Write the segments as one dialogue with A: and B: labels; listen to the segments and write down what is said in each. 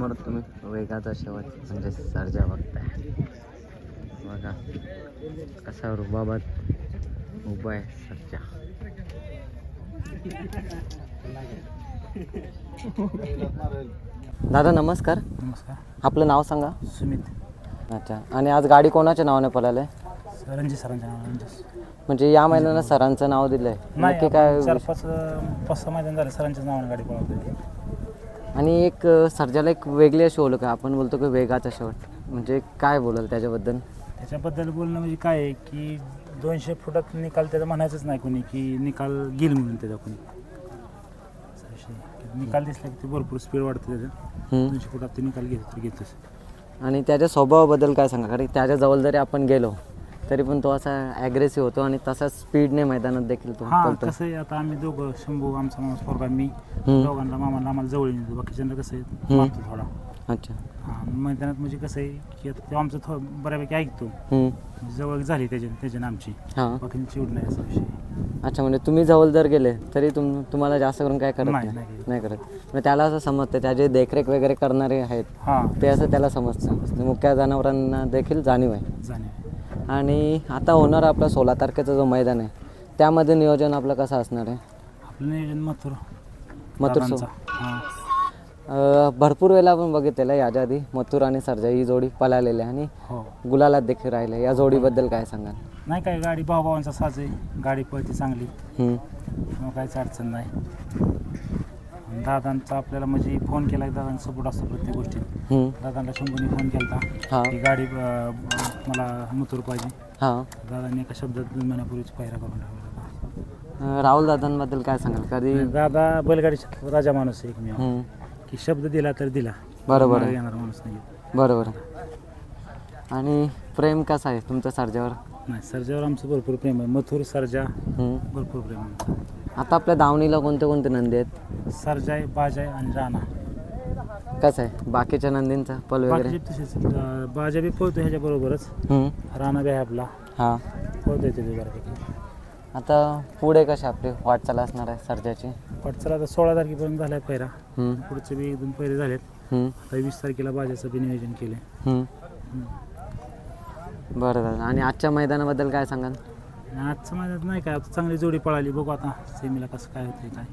A: समोर तुम्ही वेगाचा शेवट म्हणजे सर्जा बघताय. बघा कसा रुबाबात उभा आहे सर्जा. दादा नमस्कार.
B: नमस्कार.
A: आपलं नाव सांगा.
B: सुमित.
A: अच्छा. आणि आज गाडी कोणाच्या नावाने पळाली?
B: रणजित सरांच्या नावाने.
A: म्हणजे या मैदानात सरांचं नाव दिलंय नक्की काय?
B: 4-5 मैदान झाले सरांच्याच नावाने गाडी पळवते.
A: आणि एक सर्जाला एक वेगळी अशी ओळख आहे, आपण बोलतो की वेगाचा शेवट, म्हणजे काय बोलाल त्याच्याबद्दल?
B: त्याच्याबद्दल बोलणं म्हणजे काय आहे की 200 फुटात निकाल त्याचा म्हणायचंच नाही कोणी की निकाल गेल म्हणून त्याचा कोणी. असा विषय आहे. निकाल दिसला की ते भरपूर स्पीड वाढते त्याचं. 200 फुटात ते निकाल घेतो तर घेतोच.
A: आणि त्याच्या स्वभावाबद्दल काय सांगा? कारण त्याच्याजवळ जरी आपण गेलो तरी पण तो असा ॲग्रेसिव्ह होतो आणि तसा स्पीडने मैदानात देखील तो
B: पळतो. कसं आहे आता आम्ही दोघं शंभू आमचा माणूस पोरगा मी दोघांना मामाला आम्हाला जवळ येतो. बाकीच्यांना कसं आहे मारतो थोडा.
A: अच्छा.
B: मैदानात म्हणजे कसं आहे की आता तो आमचं बऱ्यापैकी ऐकतो. जवळ झाली त्याच्यानं आमची. बाकी चिवड नाही असा विषय.
A: अच्छा. म्हणजे तुम्ही जवळ जर गेले तरी तुम्हाला जास्त करून काय करत नाही करत. म्हणजे त्याला असं समजतं त्याचे देखरेख वगैरे करणारे आहेत ते असं त्याला समजतं. मुख्य जनावरांना देखील जाणीव आहे. आणि आता होणार आपला 16 तारखेचा जो मैदान आहे त्यामध्ये नियोजन आपलं कसं असणार आहे?
B: आपलं नियोजन मथुर
A: भरपूर वेळेला आपण बघितलेलं आहे याच्या आधी मथुर आणि सर्जा ही जोडी पळालेली आहे आणि गुलालात देखील राहिले. या जोडीबद्दल काय सांगाल?
B: नाही काय, गाडी भावांचा साज आहे, गाडी पळते चांगली, मग काहीच अडचण नाही. दादांचा आपल्याला म्हणजे फोन केला, दादांचा सपोर्ट असतो प्रत्येक गोष्टीत. दादांना शंभूने फोन केला की गाडी मला मथुर पाहिजे. दादांनी एका शब्दात 2 महिन्यापूर्वीच पायरा करून टाकला.
A: राहुल दादांबद्दल काय सांगाल? कधी
B: दादा बैलगाडी राजा माणूस आहे एकमेव की शब्द दिला तर दिला.
A: बरोबर
B: येणार माणूस नाही.
A: बरोबर. आणि प्रेम कसं आहे तुमचं सर्जावर?
B: नाही, सर्जावर आमचं भरपूर प्रेम आहे. मथुर सर्जा भरपूर प्रेम आहे.
A: आता आपल्या दावणीला कोणते कोणते नंदी आहेत?
B: सर्जा आहे, बाजा आहे आणि राणा.
A: कसं आहे बाकीच्या नंदींचा पल वगैरे?
B: बाजा बी पळतो ह्याच्याबरोबरच. राणा बी आहे आपला. पळतोय ते बऱ्यापैकी.
A: आता पुढे कशी आपली वाटचाल असणार आहे सर्जाची?
B: वाटचाल आता 16 तारखेपर्यंत झालाय पैरा. पुढचे बी 2 पैरे झालेत. आता 20 तारखेला बाजाचं बी नियोजन केलं.
A: बरं झालं. आणि आजच्या मैदानाबद्दल काय सांगाल?
B: आजचं मैदानात नाही काय, आता चांगली जोडी पळाली, बघू आता सेमीला कसं काय होतंय काय.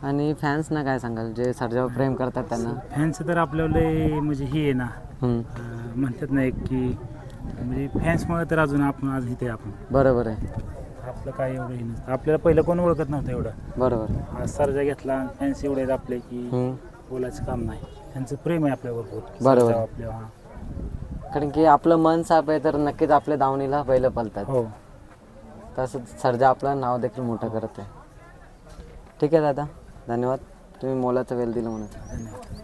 A: आणि फॅन्सना काय सांगाल जे सर्जावर प्रेम करतात त्यांना?
B: फॅन्स तर आपल्याला म्हणजे ही आहे ना, म्हणतात ना एक की म्हणजे फॅन्समुळे तर अजून आपण आज इथे आपण.
A: बरोबर आहे.
B: आपलं काय एवढं हे नसतं. आपल्याला पहिलं कोण ओळखत नव्हतं एवढं.
A: बरोबर.
B: आज सर्जा घेतला, फॅन्स एवढे आहेत आपले की बोलायचं काम नाही. त्यांचं प्रेम आहे आपल्यावर भरपूर.
A: बरोबर.
B: आपल्या
A: कारण की आपलं मन साफ आहे तर नक्कीच आपल्या दावणीला बैल पळतात. तसं सर्जा आपलं नाव देखील मोठं करत आहे. ठीक आहे दादा, धन्यवाद. तुम्ही मोलाचा वेळ दिला म्हणून.
B: धन्यवाद.